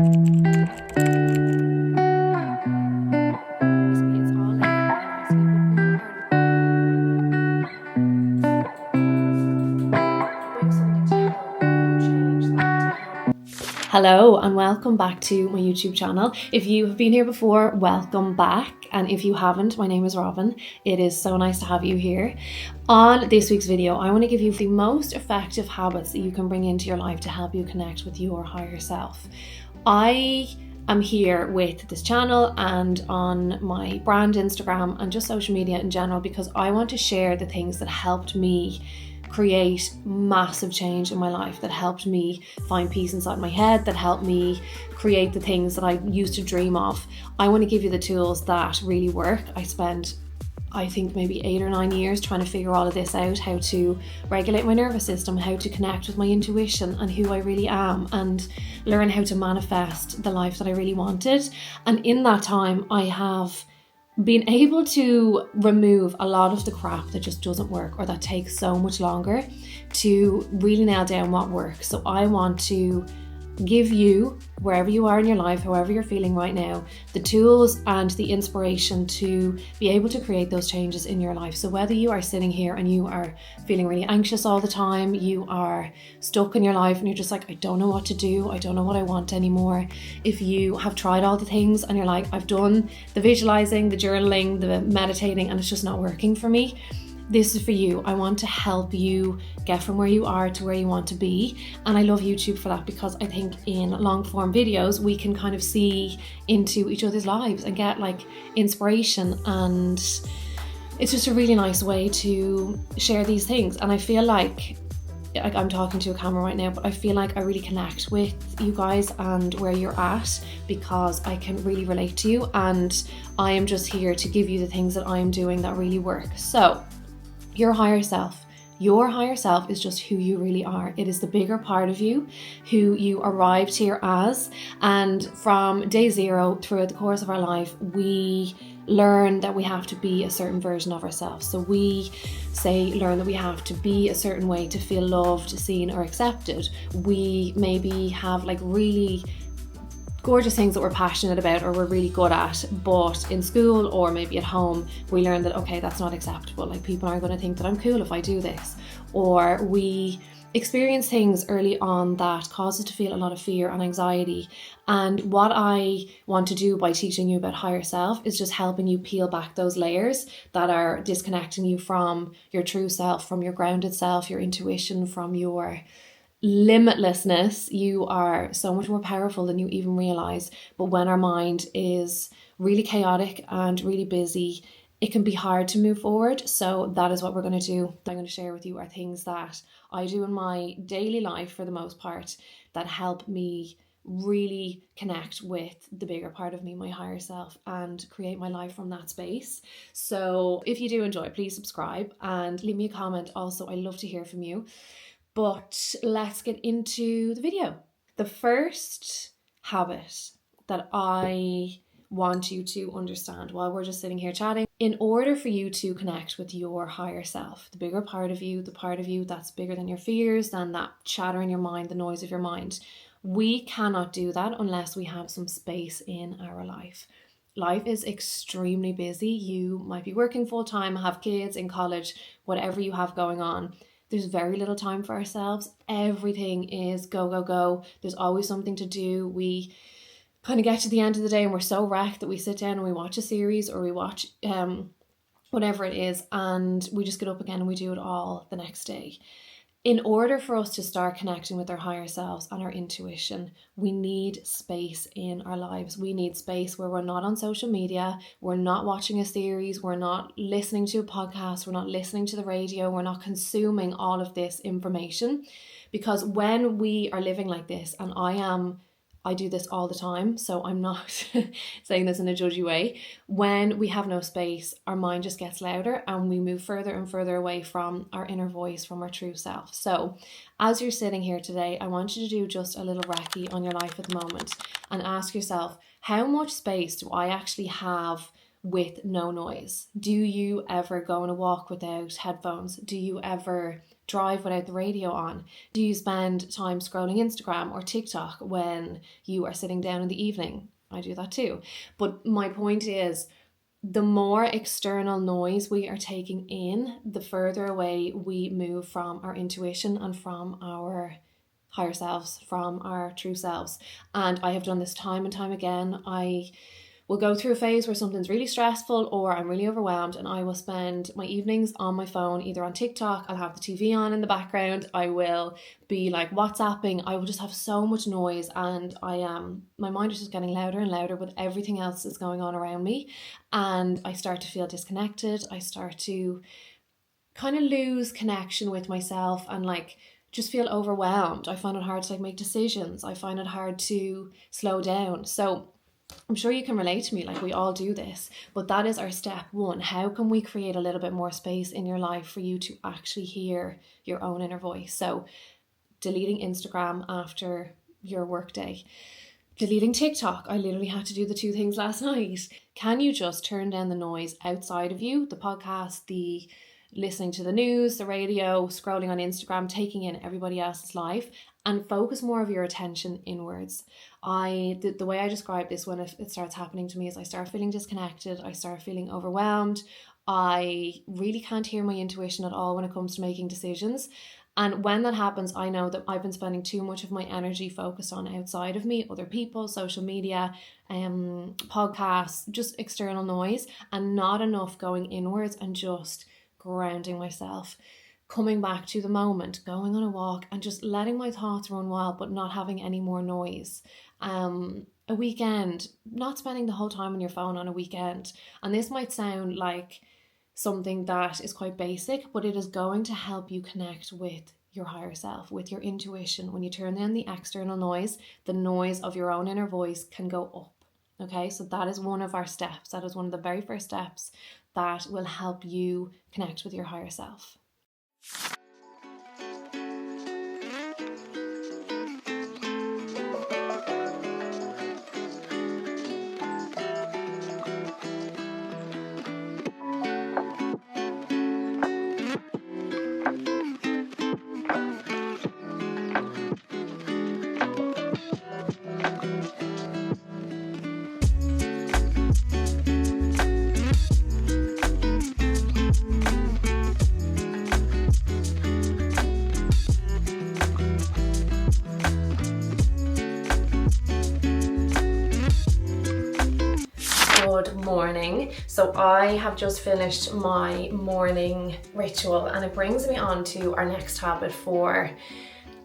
Hello and welcome back to my YouTube channel. If you have been here before, welcome back. And if you haven't, my name is Robin. It is so nice to have you here. On this week's video, I want to give you the most effective habits that you can bring into your life to help you connect with your higher self. I am here with this channel and on my brand Instagram and just social media in general because I want to share the things that helped me create massive change in my life, that helped me find peace inside my head, that helped me create the things that I used to dream of. I want to give you the tools that really work. I spent, I think, maybe 8 or 9 years trying to figure all of this out, how to regulate my nervous system, how to connect with my intuition and who I really am, and learn how to manifest the life that I really wanted. And in that time, I have being able to remove a lot of the crap that just doesn't work or that takes so much longer to really nail down what works. So I want to give you, wherever you are in your life, however you're feeling right now, the tools and the inspiration to be able to create those changes in your life. So whether you are sitting here and you are feeling really anxious all the time, you are stuck in your life and you're just like, I don't know what to do, I don't know what I want anymore. If you have tried all the things and you're like, I've done the visualizing, the journaling, the meditating, and it's just not working for me, this is for you. I want to help you get from where you are to where you want to be. And I love YouTube for that because I think in long form videos, we can kind of see into each other's lives and get like inspiration. And it's just a really nice way to share these things. And I feel like I'm talking to a camera right now, but I feel like I really connect with you guys and where you're at because I can really relate to you. And I am just here to give you the things that I am doing that really work. So your higher self is just who you really are. It is the bigger part of you, who you arrived here as. And from day zero throughout the course of our life, we learn that we have to be a certain version of ourselves. So we learn that we have to be a certain way to feel loved, seen, or accepted. We maybe have like really gorgeous things that we're passionate about or we're really good at, but in school or maybe at home we learn that, okay, that's not acceptable, like people aren't going to think that I'm cool if I do this. Or we experience things early on that cause us to feel a lot of fear and anxiety. And what I want to do by teaching you about higher self is just helping you peel back those layers that are disconnecting you from your true self, from your grounded self, your intuition, from your limitlessness. You are so much more powerful than you even realize. But when our mind is really chaotic and really busy, it can be hard to move forward. So that is what we're going to do. I'm going to share with you are things that I do in my daily life for the most part that help me really connect with the bigger part of me, my higher self, and create my life from that space. So if you do enjoy, please subscribe and leave me a comment. Also, I love to hear from you. But let's get into the video. The first habit that I want you to understand while we're just sitting here chatting, in order for you to connect with your higher self, the bigger part of you, the part of you that's bigger than your fears, than that chatter in your mind, the noise of your mind, we cannot do that unless we have some space in our life. Life is extremely busy. You might be working full time, have kids in college, whatever you have going on. There's very little time for ourselves. Everything is go, go, go. There's always something to do. We kind of get to the end of the day and we're so wrecked that we sit down and we watch a series or we watch whatever it is, and we just get up again and we do it all the next day. In order for us to start connecting with our higher selves and our intuition, we need space in our lives. We need space where we're not on social media, we're not watching a series, we're not listening to a podcast, we're not listening to the radio, we're not consuming all of this information. Because when we are living like this, and I do this all the time, so I'm not saying this in a judgy way. When we have no space, our mind just gets louder and we move further and further away from our inner voice, from our true self. So as you're sitting here today, I want you to do just a little recce on your life at the moment and ask yourself, how much space do I actually have with no noise? Do you ever go on a walk without headphones? Do you ever drive without the radio on? Do you spend time scrolling Instagram or TikTok when you are sitting down in the evening? I do that too. But my point is, the more external noise we are taking in, the further away we move from our intuition and from our higher selves, from our true selves. And I have done this time and time again. I will go through a phase where something's really stressful or I'm really overwhelmed, and I will spend my evenings on my phone, either on TikTok, I'll have the TV on in the background, I will be like WhatsApping, I will just have so much noise, and my mind is just getting louder and louder with everything else that's going on around me, and I start to feel disconnected. I start to kind of lose connection with myself and like just feel overwhelmed. I find it hard to like make decisions. I find it hard to slow down. So I'm sure you can relate to me, like we all do this, but that is our step one. How can we create a little bit more space in your life for you to actually hear your own inner voice? So deleting Instagram after your workday, deleting TikTok. I literally had to do the two things last night. Can you just turn down the noise outside of you, the podcast, the listening to the news, the radio, scrolling on Instagram, taking in everybody else's life, and focus more of your attention inwards? The way I describe this when it starts happening to me is I start feeling disconnected, I start feeling overwhelmed, I really can't hear my intuition at all when it comes to making decisions. And when that happens, I know that I've been spending too much of my energy focused on outside of me, other people, social media, podcasts, just external noise, and not enough going inwards and just grounding myself, coming back to the moment, going on a walk and just letting my thoughts run wild, but not having any more noise. A weekend, not spending the whole time on your phone on a weekend. And this might sound like something that is quite basic, but it is going to help you connect with your higher self, with your intuition. When you turn down the external noise, the noise of your own inner voice can go up. Okay, so that is one of our steps. That is one of the very first steps that will help you connect with your higher self. Good morning. So I have just finished my morning ritual, and it brings me on to our next habit for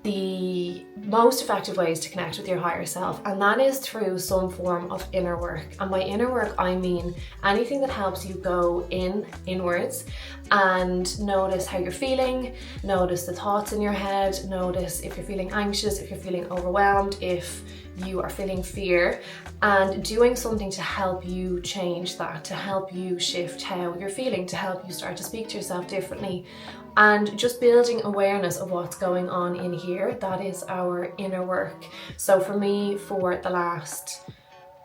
the most effective ways to connect with your higher self, and that is through some form of inner work. And by inner work, I mean anything that helps you go inwards and notice how you're feeling, notice the thoughts in your head, notice if you're feeling anxious, if you're feeling overwhelmed, if you are feeling fear, and doing something to help you change that, to help you shift how you're feeling, to help you start to speak to yourself differently, and just building awareness of what's going on in here. That is our inner work. So for me, for the last,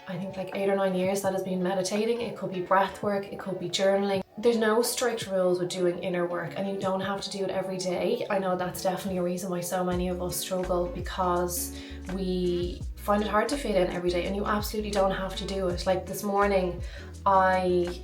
I think like 8 or 9 years, that has been meditating. It could be breath work, it could be journaling. There's no strict rules with doing inner work, and you don't have to do it every day. I know that's definitely a reason why so many of us struggle, because we find it hard to fit in every day, and you absolutely don't have to do it. Like this morning, I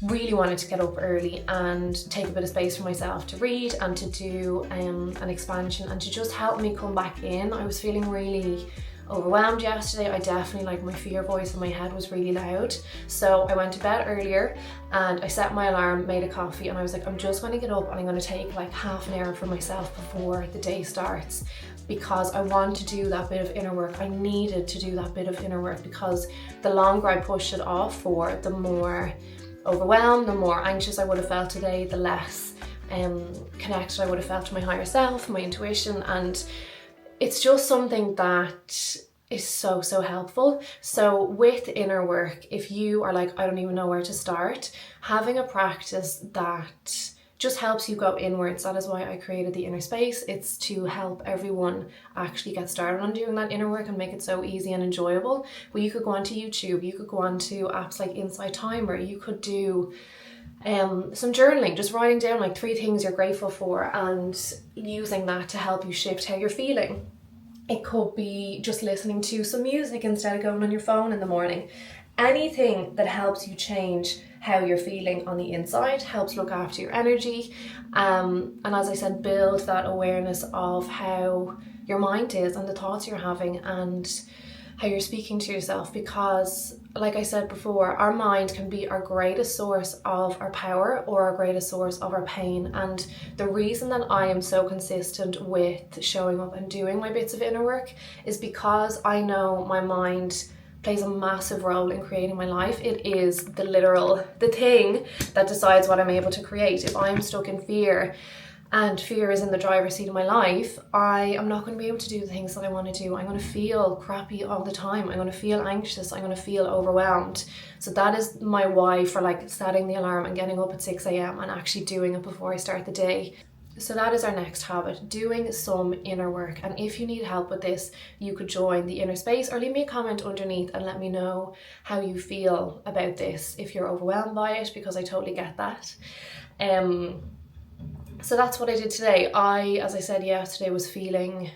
really wanted to get up early and take a bit of space for myself to read and to do an expansion and to just help me come back in. I was feeling really overwhelmed yesterday. I definitely, like, my fear voice in my head was really loud. So I went to bed earlier and I set my alarm, made a coffee, and I was like, I'm just going to get up and I'm going to take like half an hour for myself before the day starts, because I want to do that bit of inner work. I needed to do that bit of inner work, because the longer I pushed it off for, the more overwhelmed, the more anxious I would have felt today, the less connected I would have felt to my higher self, my intuition. And it's just something that is so helpful. So with inner work, if you are like, I don't even know where to start, having a practice that just helps you go inwards. That is why I created the inner space. It's to help everyone actually get started on doing that inner work and make it so easy and enjoyable. Well, you could go onto YouTube, you could go onto apps like Insight Timer, you could do some journaling, just writing down like 3 things you're grateful for and using that to help you shift how you're feeling. It could be just listening to some music instead of going on your phone in the morning. Anything that helps you change how you're feeling on the inside, helps look after your energy, and as I said, build that awareness of how your mind is and the thoughts you're having and how you're speaking to yourself. Because like I said before, our mind can be our greatest source of our power or our greatest source of our pain. And the reason that I am so consistent with showing up and doing my bits of inner work is because I know my mind plays a massive role in creating my life. It is the thing that decides what I'm able to create. If I'm stuck in fear and fear is in the driver's seat of my life, I am not going to be able to do the things that I want to do. I'm going to feel crappy all the time. I'm going to feel anxious. I'm going to feel overwhelmed. So that is my why for like setting the alarm and getting up at 6 a.m. and actually doing it before I start the day. So that is our next habit, doing some inner work. And if you need help with this, you could join the inner space or leave me a comment underneath and let me know how you feel about this, if you're overwhelmed by it, because I totally get that. So that's what I did today. As I said yesterday, was feeling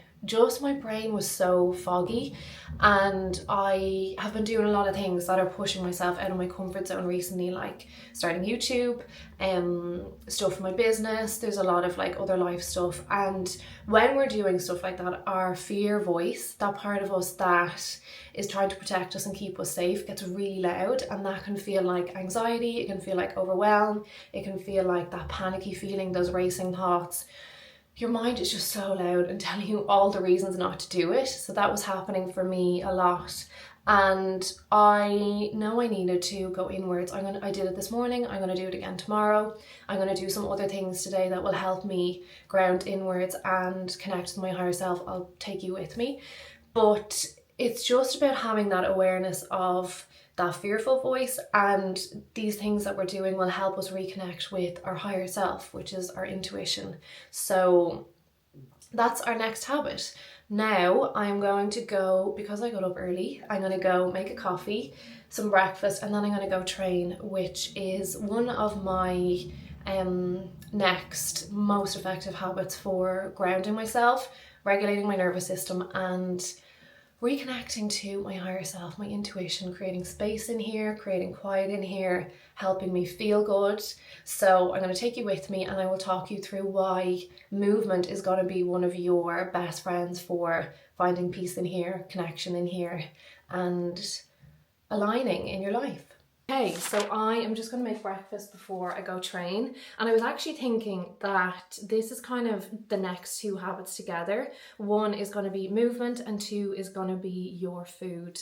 my brain was so foggy, and I have been doing a lot of things that are pushing myself out of my comfort zone recently, like starting YouTube, stuff in my business. There's a lot of like other life stuff, and when we're doing stuff like that, our fear voice, that part of us that is trying to protect us and keep us safe, gets really loud, and that can feel like anxiety, it can feel like overwhelm, it can feel like that panicky feeling, those racing thoughts. Your mind is just so loud and telling you all the reasons not to do it. So that was happening for me a lot. And I know I needed to go inwards. I did it this morning. I'm going to do it again tomorrow. I'm going to do some other things today that will help me ground inwards and connect with my higher self. I'll take you with me. But it's just about having that awareness of that fearful voice, and these things that we're doing will help us reconnect with our higher self, which is our intuition. So that's our next habit. Now I'm going to go, because I got up early, I'm going to go make a coffee, some breakfast, and then I'm going to go train, which is one of my next most effective habits for grounding myself, regulating my nervous system, and reconnecting to my higher self, my intuition, creating space in here, creating quiet in here, helping me feel good. So I'm going to take you with me and I will talk you through why movement is going to be one of your best friends for finding peace in here, connection in here, and aligning in your life. Okay, so I am just going to make breakfast before I go train, and I was actually thinking that this is kind of the next 2 habits together. 1 is going to be movement and 2 is going to be your food.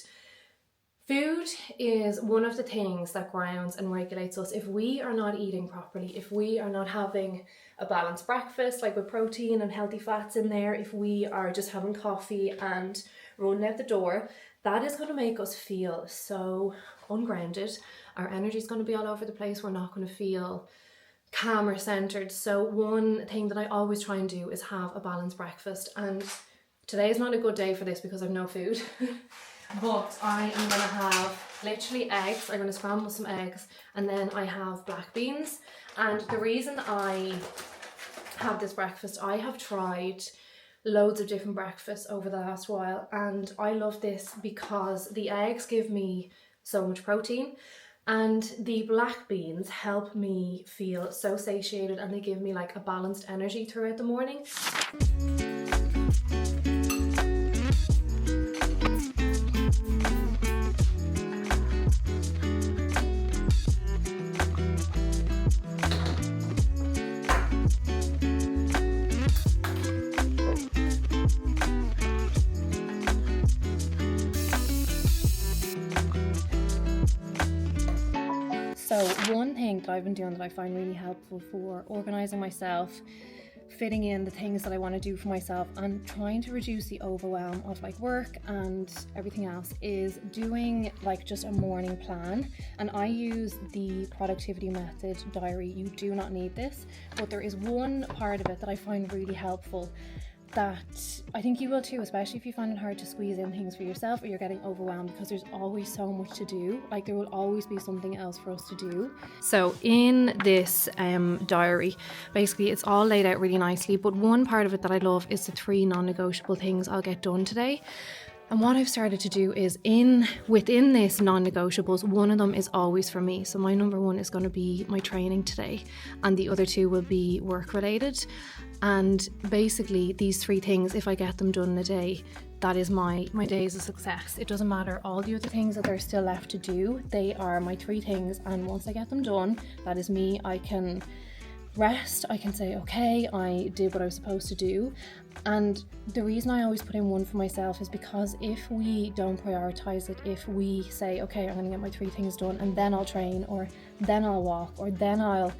Food is one of the things that grounds and regulates us. If we are not eating properly, if we are not having a balanced breakfast, like with protein and healthy fats in there, if we are just having coffee and running out the door, that is going to make us feel so ungrounded. Our energy is going to be all over the place. We're not going to feel calm or centered. So one thing that I always try and do is have a balanced breakfast. And today is not a good day for this because I've no food. But I am going to have literally eggs. I'm going to scramble some eggs, and then I have black beans. And the reason I have this breakfast, I have tried loads of different breakfasts over the last while, and I love this because the eggs give me so much protein, and the black beans help me feel so satiated, and they give me like a balanced energy throughout the morning. So one thing that I've been doing that I find really helpful for organising myself, fitting in the things that I want to do for myself, and trying to reduce the overwhelm of like work and everything else, is doing like just a morning plan. And I use the productivity method diary. You do not need this, but there is one part of it that I find really helpful. that I think you will too, especially if you find it hard to squeeze in things for yourself or you're getting overwhelmed, because there's always so much to do. Like, there will always be something else for us to do. So in this diary, basically it's all laid out really nicely, but one part of it that I love is the 3 non-negotiable things I'll get done today. And what I've started to do is within this non-negotiables, one of them is always for me. So my number 1 is going to be my training today, and the other 2 will be work related. And basically these 3 things, if I get them done in a day, that is my day is a success. It doesn't matter all the other things that are still left to do. They are my 3 things, and once I get them done, that is me. I can rest, I can say, okay, I did what I was supposed to do. And the reason I always put in 1 for myself is because if we don't prioritize it, if we say, okay, I'm going to get my 3 things done and then I'll train, or then I'll walk, or then I'll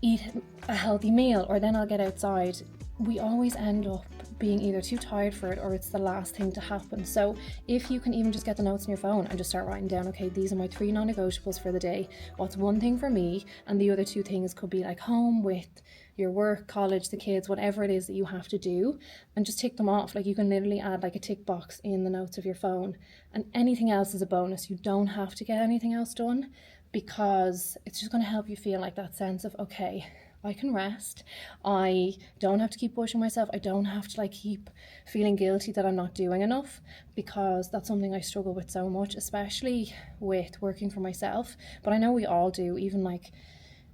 eat a healthy meal, or then I'll get outside, we always end up being either too tired for it or it's the last thing to happen. So if you can even just get the notes on your phone and just start writing down, okay, these are my 3 non-negotiables for the day. What's 1 thing for me? And the other 2 things could be like home, with your work, college, the kids, whatever it is that you have to do, and just tick them off. Like, you can literally add like a tick box in the notes of your phone, and anything else is a bonus. You don't have to get anything else done, because it's just going to help you feel like that sense of, okay, I can rest. I don't have to keep pushing myself. I don't have to like keep feeling guilty that I'm not doing enough, because that's something I struggle with so much, especially with working for myself. But I know we all do, even like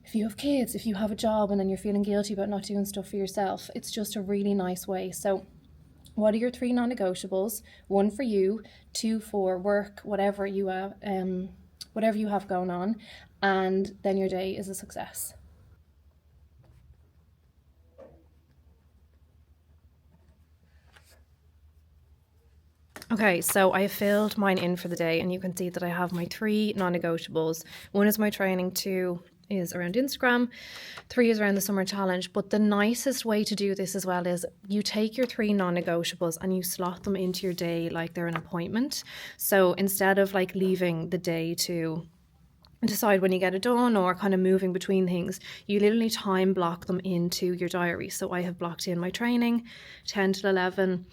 if you have kids, if you have a job and then you're feeling guilty about not doing stuff for yourself. It's just a really nice way. So what are your 3 non-negotiables? 1 for you, 2 for work, whatever you have going on, and then your day is a success. Okay, so I filled mine in for the day, and you can see that I have my 3 non-negotiables. 1 is my training, 2 is around Instagram, 3 is around the summer challenge. But the nicest way to do this as well is you take your 3 non-negotiables and you slot them into your day like they're an appointment. So instead of like leaving the day to decide when you get it done or kind of moving between things, you literally time block them into your diary. So I have blocked in my training 10 till 11,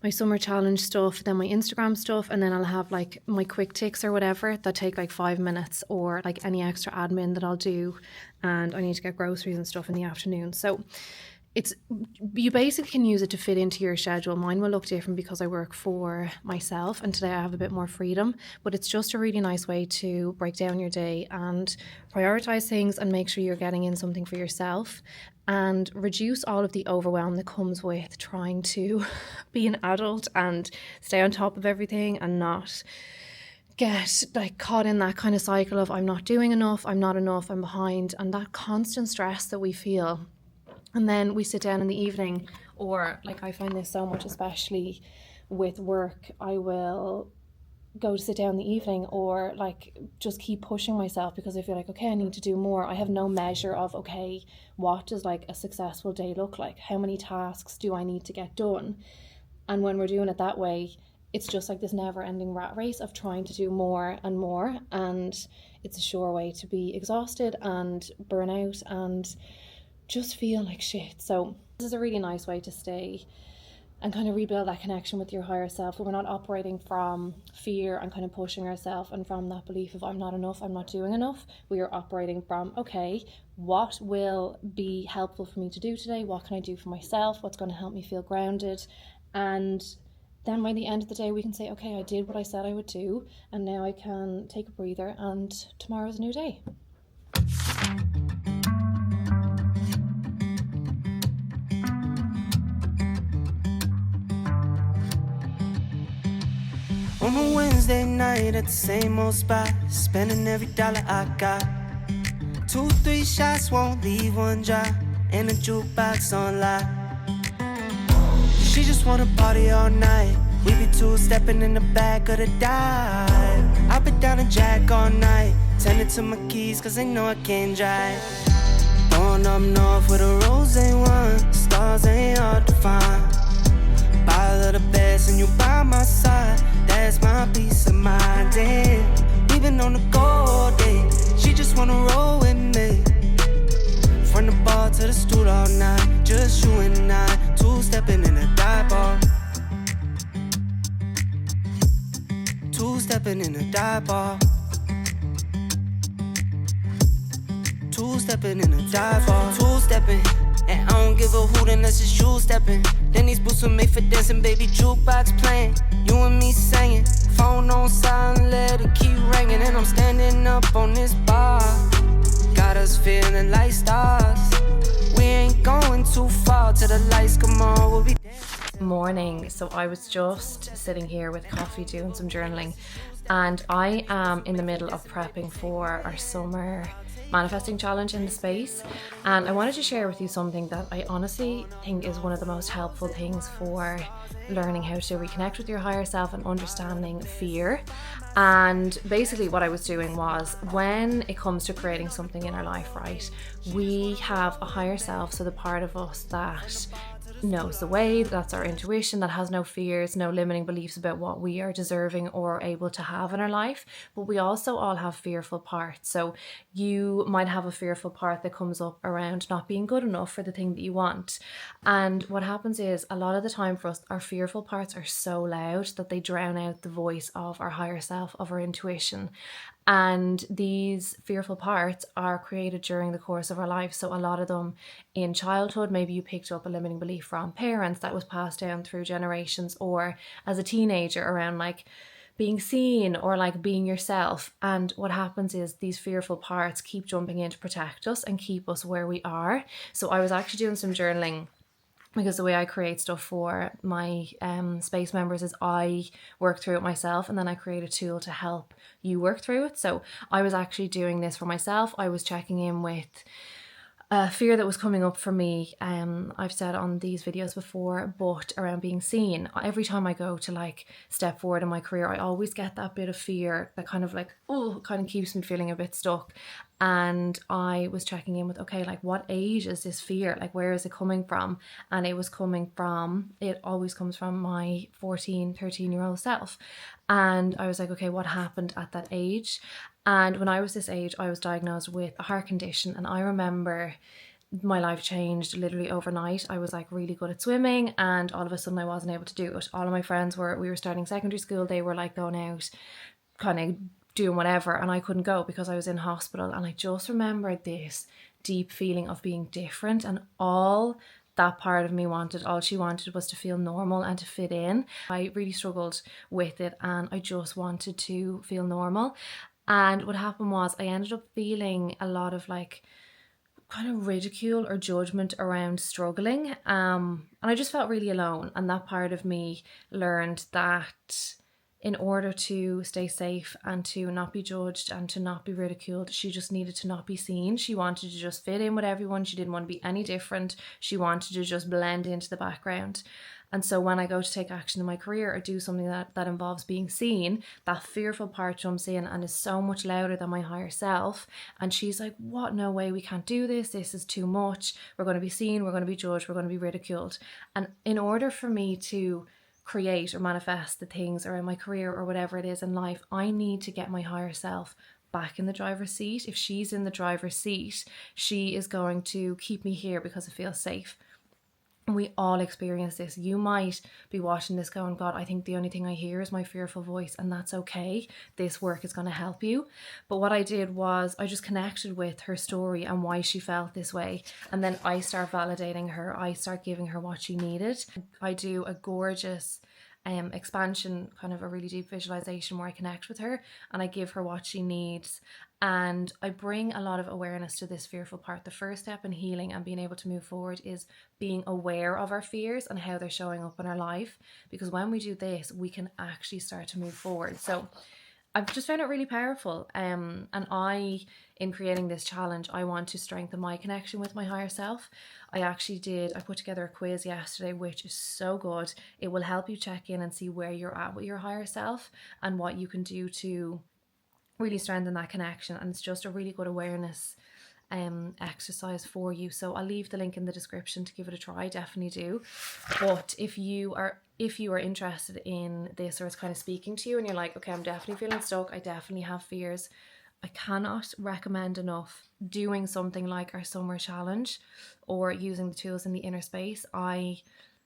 my summer challenge stuff, then my Instagram stuff, and then I'll have like my quick ticks or whatever that take like 5 minutes, or like any extra admin that I'll do, and I need to get groceries and stuff in the afternoon. So you basically can use it to fit into your schedule. Mine will look different because I work for myself, and today I have a bit more freedom, but it's just a really nice way to break down your day and prioritize things and make sure you're getting in something for yourself, and reduce all of the overwhelm that comes with trying to be an adult and stay on top of everything and not get like caught in that kind of cycle of I'm not doing enough, I'm not enough, I'm behind, and that constant stress that we feel. And then we sit down in the evening, or like I find this so much, especially with work, I will go to sit down in the evening, or like just keep pushing myself because I feel like, okay, I need to do more. I have no measure of, okay, what does like a successful day look like? How many tasks do I need to get done? And when we're doing it that way, it's just like this never ending rat race of trying to do more and more. And it's a sure way to be exhausted and burn out and just feel like shit. So this is a really nice way to stay and kind of rebuild that connection with your higher self, where we're not operating from fear and kind of pushing ourselves and from that belief of I'm not enough, I'm not doing enough. We are operating from, okay, what will be helpful for me to do today? What can I do for myself? What's going to help me feel grounded? And then by the end of the day, we can say, okay, I did what I said I would do, and now I can take a breather, and tomorrow's a new day. On a Wednesday night at the same old spot, spending every dollar I got. 2, 3 shots won't leave one dry, and the jukebox on loud. She just wanna party all night. We be two-stepping in the back of the dive. I've been down to Jack all night, tending to my keys cause they know I can't drive. Going up north with a rosé wine, stars ain't hard to find. Bottle of the best and you by my side, that's my peace of mind. And we've been on the go day, she just wanna roll with me. From the bar to the stool all night, just you and I, two-stepping in the Two-stepping in a dive bar. Two-stepping in a dive bar. Two-stepping, and I don't give a hoot unless it's you stepping. Then these boots were made for dancing, baby, jukebox playing. You and me singing, phone on silent, let it keep ringing. And I'm standing up on this bar, got us feeling like stars. We ain't going too far till the lights come on, we'll be morning. So I was just sitting here with coffee doing some journaling, and I am in the middle of prepping for our summer manifesting challenge in the space, and I wanted to share with you something that I honestly think is one of the most helpful things for learning how to reconnect with your higher self and understanding fear. And basically what I was doing was, when it comes to creating something in our life, right, we have a higher self, so the part of us that knows the way, that's our intuition, that has no fears, no limiting beliefs about what we are deserving or able to have in our life. But we also all have fearful parts. So you might have a fearful part that comes up around not being good enough for the thing that you want. And what happens is, a lot of the time for us, our fearful parts are so loud that they drown out the voice of our higher self, of our intuition. And these fearful parts are created during the course of our life. So a lot of them in childhood, maybe you picked up a limiting belief from parents that was passed down through generations, or as a teenager around like being seen or like being yourself. And what happens is these fearful parts keep jumping in to protect us and keep us where we are. So I was actually doing some journaling, because the way I create stuff for my space members is I work through it myself, and then I create a tool to help you work through it. So I was actually doing this for myself. I was checking in with fear that was coming up for me. I've said on these videos before, but around being seen. Every time I go to like step forward in my career, I always get that bit of fear that kind of like, kind of keeps me feeling a bit stuck. And I was checking in with, okay, like what age is this fear? Like where is it coming from? And it always comes from my 14, 13-year-old self. And I was like, okay, what happened at that age? And when I was this age, I was diagnosed with a heart condition. And I remember my life changed literally overnight. I was like really good at swimming, and all of a sudden I wasn't able to do it. All of my friends we were starting secondary school. They were like going out, kind of doing whatever, and I couldn't go because I was in hospital. And I just remembered this deep feeling of being different, and all that part of me all she wanted was to feel normal and to fit in. I really struggled with it, and I just wanted to feel normal. And what happened was, I ended up feeling a lot of like kind of ridicule or judgment around struggling, and I just felt really alone. And that part of me learned that in order to stay safe and to not be judged and to not be ridiculed, she just needed to not be seen. She wanted to just fit in with everyone. She didn't want to be any different. She wanted to just blend into the background. And so when I go to take action in my career or do something that involves being seen, that fearful part jumps in and is so much louder than my higher self. And she's like, what? No way, we can't do this. This is too much. We're going to be seen. We're going to be judged. We're going to be ridiculed. And in order for me to create or manifest the things around my career or whatever it is in life, I need to get my higher self back in the driver's seat. If she's in the driver's seat, she is going to keep me here because it feels safe. We all experience this. You might be watching this going, God, I think the only thing I hear is my fearful voice, and that's okay. This work is going to help you. But what I did was I just connected with her story and why she felt this way. And then I start validating her. I start giving her what she needed. I do a gorgeous expansion, kind of a really deep visualization where I connect with her and I give her what she needs. And I bring a lot of awareness to this fearful part. The first step in healing and being able to move forward is being aware of our fears and how they're showing up in our life. Because when we do this, we can actually start to move forward. So I've just found it really powerful. And in creating this challenge, I want to strengthen my connection with my higher self. I put together a quiz yesterday, which is so good. It will help you check in and see where you're at with your higher self and what you can do to really strengthen that connection. And it's just a really good awareness exercise for you. So I'll leave the link in the description to give it a try. Definitely do. But if you are interested in this, or it's kind of speaking to you and you're like, okay, I'm definitely feeling stuck, I definitely have fears, I cannot recommend enough doing something like our summer challenge or using the tools in the inner space. I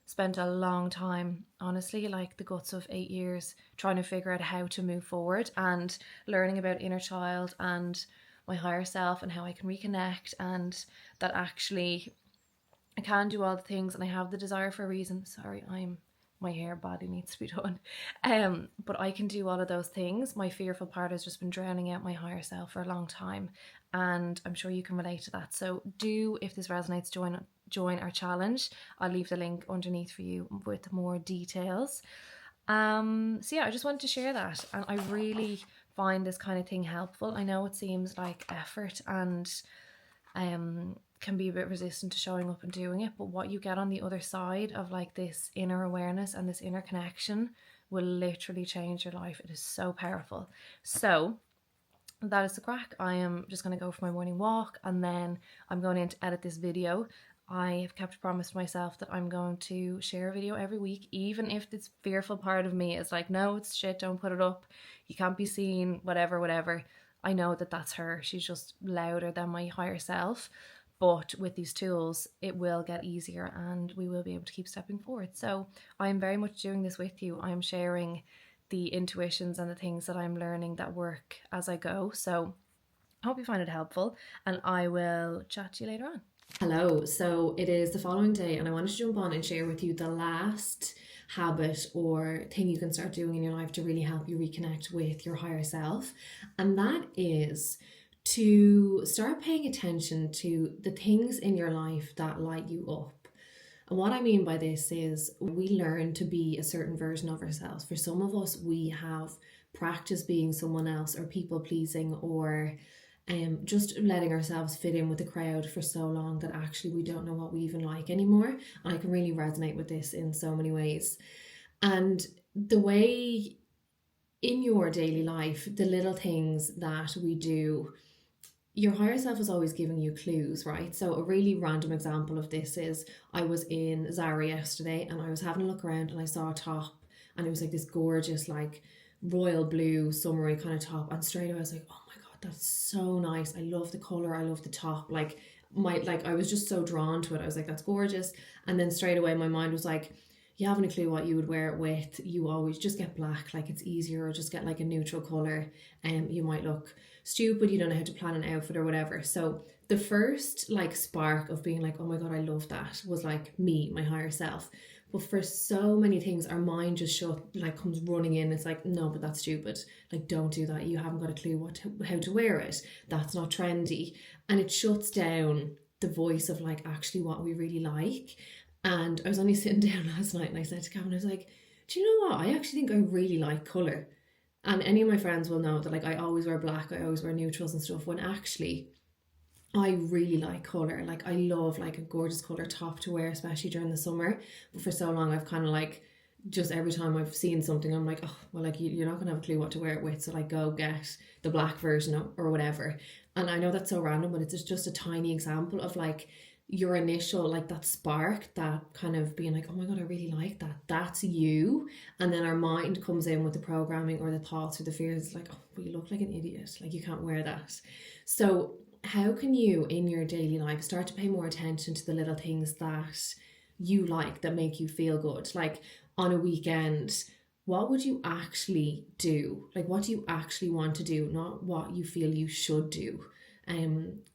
spent a long time, honestly, like the guts of 8 years, trying to figure out how to move forward and learning about inner child and my higher self and how I can reconnect, and that actually I can do all the things and I have the desire for a reason. Sorry, my hair body needs to be done. But I can do all of those things. My fearful part has just been drowning out my higher self for a long time, and I'm sure you can relate to that. So do, if this resonates, join our challenge. I'll leave the link underneath for you with more details. So yeah, I just wanted to share that, and I really find this kind of thing helpful. I know it seems like effort and can be a bit resistant to showing up and doing it, but what you get on the other side of like this inner awareness and this inner connection will literally change your life. It is so powerful. So that is the crack. I am just going to go for my morning walk, and then I'm going in to edit this video. I have kept a promise to myself that I'm going to share a video every week, even if this fearful part of me is like, no, it's shit, don't put it up, you can't be seen, whatever. I know that that's her. She's just louder than my higher self. But with these tools, it will get easier and we will be able to keep stepping forward. So I'm very much doing this with you. I'm sharing the intuitions and the things that I'm learning that work as I go. So I hope you find it helpful, and I will chat to you later on. Hello, so it is the following day and I wanted to jump on and share with you the last habit or thing you can start doing in your life to really help you reconnect with your higher self. And that is to start paying attention to the things in your life that light you up. And what I mean by this is we learn to be a certain version of ourselves. For some of us, we have practiced being someone else or people pleasing or just letting ourselves fit in with the crowd for so long that actually we don't know what we even like anymore. And I can really resonate with this in so many ways. And the way in your daily life, the little things that we do, your higher self is always giving you clues, right? So a really random example of this is I was in Zara yesterday and I was having a look around and I saw a top and it was like this gorgeous, like royal blue summery kind of top. And straight away I was like, oh my God, that's so nice. I love the color. I love the top. I was just so drawn to it. I was like, that's gorgeous. And then straight away my mind was like, you haven't a clue what you would wear it with. You always just get black, like it's easier, or just get like a neutral color and you might look stupid. You don't know how to plan an outfit or whatever. So the first like spark of being like, oh my God, I love that was like me, my higher self. But for so many things, our mind just comes running in. It's like, no, but that's stupid. Like, don't do that. You haven't got a clue how to wear it. That's not trendy. And it shuts down the voice of like actually what we really like. And I was only sitting down last night and I said to Gavin, I was like, do you know what? I actually think I really like colour. And any of my friends will know that like I always wear black, I always wear neutrals and stuff, when actually I really like colour. Like I love like a gorgeous colour top to wear, especially during the summer. But for so long I've kind of like, just every time I've seen something, I'm like, oh, well, like you're not going to have a clue what to wear it with. So like go get the black version or whatever. And I know that's so random, but it's just a tiny example of like your initial, like that spark, that kind of being like, oh my God, I really like that. That's you. And then our mind comes in with the programming or the thoughts or the fears like, oh, well, you look like an idiot. Like you can't wear that. So how can you in your daily life start to pay more attention to the little things that you like, that make you feel good? Like on a weekend, what would you actually do? Like what do you actually want to do, not what you feel you should do?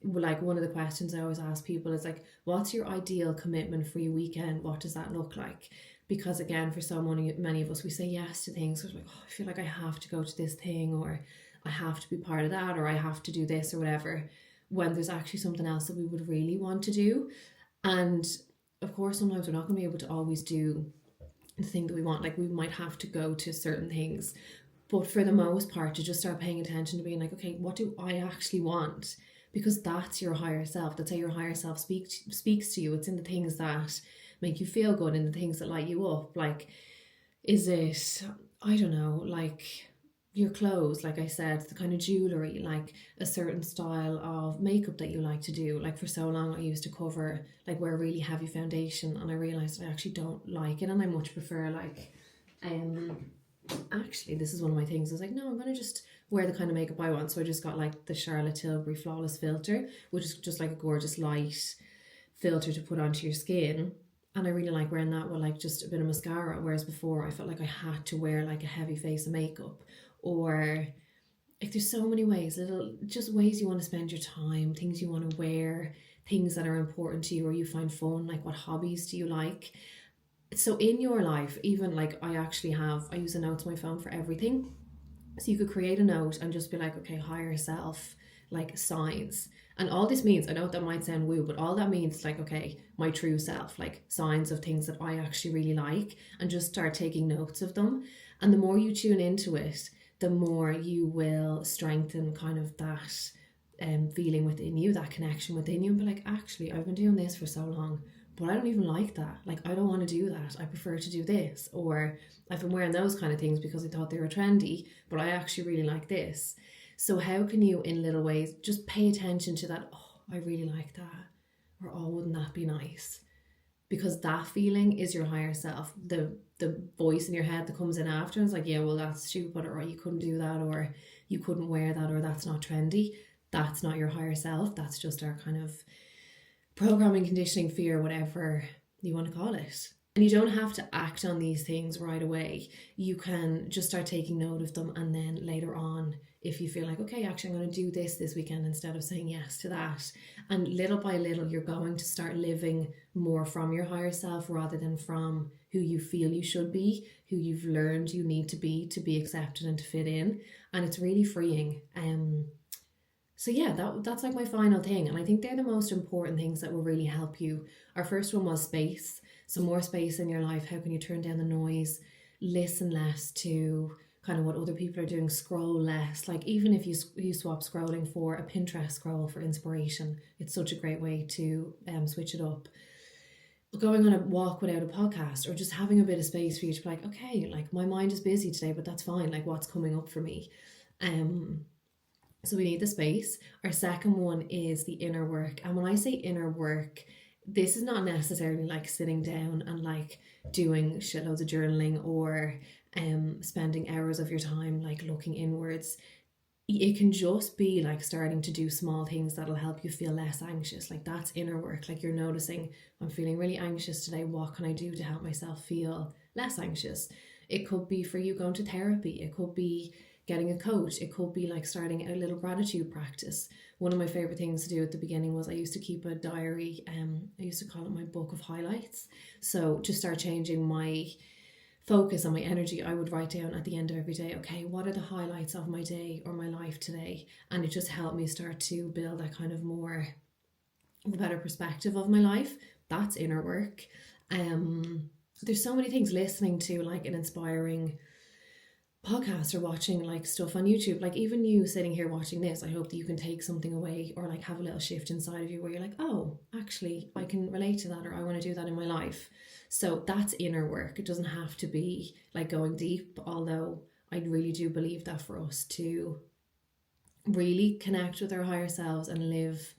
Like one of the questions I always ask people is like, what's your ideal commitment for your weekend? What does that look like? Because again, for so many of us, we say yes to things. We're like, oh, I feel like I have to go to this thing, or I have to be part of that, or I have to do this or whatever, when there's actually something else that we would really want to do. And of course, sometimes we're not going to be able to always do the thing that we want. Like we might have to go to certain things. But for the most part, to just start paying attention to being like, okay, what do I actually want? Because that's your higher self. That's how your higher self speaks to you. It's in the things that make you feel good, in the things that light you up. Like, is it, I don't know, like your clothes, like I said, the kind of jewellery, like a certain style of makeup that you like to do. Like for so long I used to wear really heavy foundation, and I realised I actually don't like it, and I much prefer like actually, this is one of my things. I was like, no, I'm going to just wear the kind of makeup I want. So I just got like the Charlotte Tilbury Flawless Filter, which is just like a gorgeous light filter to put onto your skin. And I really like wearing that with like just a bit of mascara, whereas before I felt like I had to wear like a heavy face of makeup. Or like there's so many ways, little just ways you want to spend your time, things you want to wear, things that are important to you or you find fun, like what hobbies do you like. So in your life, even like I use a note to my phone for everything. So you could create a note and just be like, okay, higher self, like signs. And all this means, I know that might sound woo, but all that means like, okay, my true self, like signs of things that I actually really like, and just start taking notes of them. And the more you tune into it, the more you will strengthen kind of that feeling within you, that connection within you, and be like, actually, I've been doing this for so long, but I don't even like that. Like, I don't want to do that. I prefer to do this. Or I've been wearing those kind of things because I thought they were trendy, but I actually really like this. So, how can you, in little ways, just pay attention to that? Oh, I really like that. Or, oh, wouldn't that be nice? Because that feeling is your higher self. The voice in your head that comes in after is like, yeah, well, that's stupid, or you couldn't do that, or you couldn't wear that, or that's not trendy. That's not your higher self. That's just our kind of programming, conditioning, fear, whatever you want to call it. And you don't have to act on these things right away. You can just start taking note of them, and then later on, if you feel like, okay, actually I'm going to do this weekend instead of saying yes to that. And little by little, you're going to start living more from your higher self rather than from who you feel you should be, who you've learned you need to be accepted and to fit in. And it's really freeing. So yeah, that's like my final thing. And I think they're the most important things that will really help you. Our first one was space. So more space in your life. How can you turn down the noise? Listen less to kind of what other people are doing. Scroll less. Like even if you swap scrolling for a Pinterest scroll for inspiration, it's such a great way to switch it up. Going on a walk without a podcast, or just having a bit of space for you to be like, okay, like my mind is busy today, but that's fine. Like what's coming up for me? So we need the space. Our second one is the inner work. And when I say inner work, this is not necessarily like sitting down and like doing shitloads of journaling or spending hours of your time like looking inwards. It can just be like starting to do small things that'll help you feel less anxious. Like that's inner work. Like you're noticing, I'm feeling really anxious today. What can I do to help myself feel less anxious? It could be for you going to therapy. It could be getting a coach. It could be like starting a little gratitude practice. One of my favorite things to do at the beginning was I used to keep a diary. I used to call it my book of highlights. So to start changing my focus on my energy, I would write down at the end of every day, okay, what are the highlights of my day or my life today? And it just helped me start to build that kind of more of a better perspective of my life. That's inner work. There's so many things, listening to like an inspiring podcast or watching like stuff on YouTube. Like even you sitting here watching this, I hope that you can take something away or like have a little shift inside of you where you're like, oh, actually I can relate to that, or I want to do that in my life. So that's inner work. It doesn't have to be like going deep, although I really do believe that for us to really connect with our higher selves and live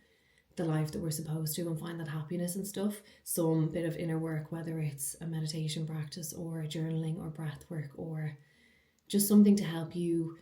the life that we're supposed to and find that happiness and stuff, some bit of inner work, whether it's a meditation practice or journaling or breath work or just something to help you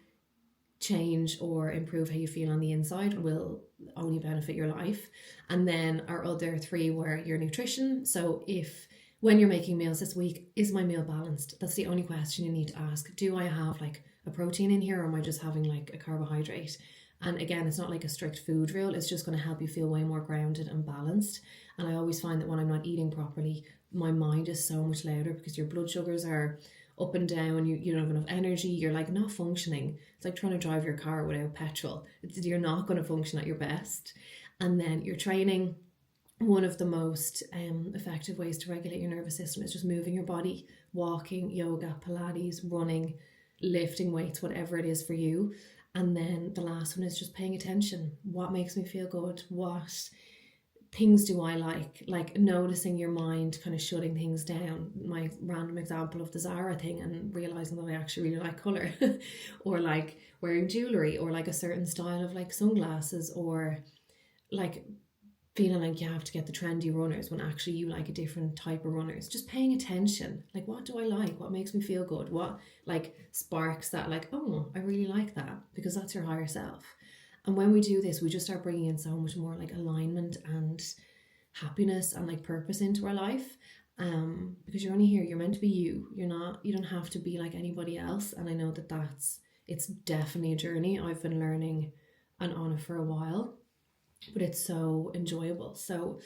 change or improve how you feel on the inside, will only benefit your life. And then our other three were your nutrition. So if when you're making meals this week, is my meal balanced? That's the only question you need to ask. Do I have like a protein in here, or am I just having like a carbohydrate? And again, it's not like a strict food rule. It's just going to help you feel way more grounded and balanced. And I always find that when I'm not eating properly, my mind is so much louder because your blood sugars are up and down, you don't have enough energy, you're like not functioning. It's like trying to drive your car without petrol. You're not going to function at your best. And then your training, one of the most effective ways to regulate your nervous system is just moving your body, walking, yoga, Pilates, running, lifting weights, whatever it is for you. And then the last one is just paying attention. What makes me feel good? What things do I like noticing your mind kind of shutting things down. My random example of the Zara thing and realizing that I actually really like color or like wearing jewelry or like a certain style of like sunglasses, or like feeling like you have to get the trendy runners when actually you like a different type of runners. Just paying attention, like what do I like, what makes me feel good, what like sparks that like, oh, I really like that, because that's your higher self. And when we do this, we just start bringing in so much more like alignment and happiness and like purpose into our life. because you're only here, you're meant to be you. You don't have to be like anybody else. And I know that it's definitely a journey. I've been learning and on it for a while, but it's so enjoyable. So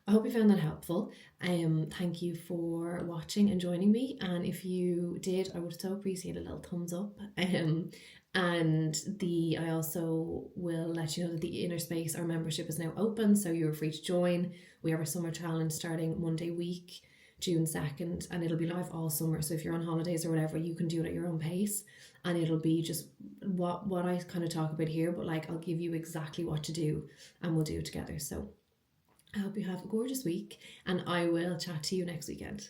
I hope you found that helpful. Thank you for watching and joining me. And if you did, I would so appreciate a little thumbs up. And I also will let you know that the Inner Space, our membership, is now open, so you're free to join. We have our summer challenge starting Monday week, June 2nd, and it'll be live all summer. So if you're on holidays or whatever, you can do it at your own pace, and it'll be just what I kind of talk about here, but like I'll give you exactly what to do and we'll do it together. So I hope you have a gorgeous week, and I will chat to you next weekend.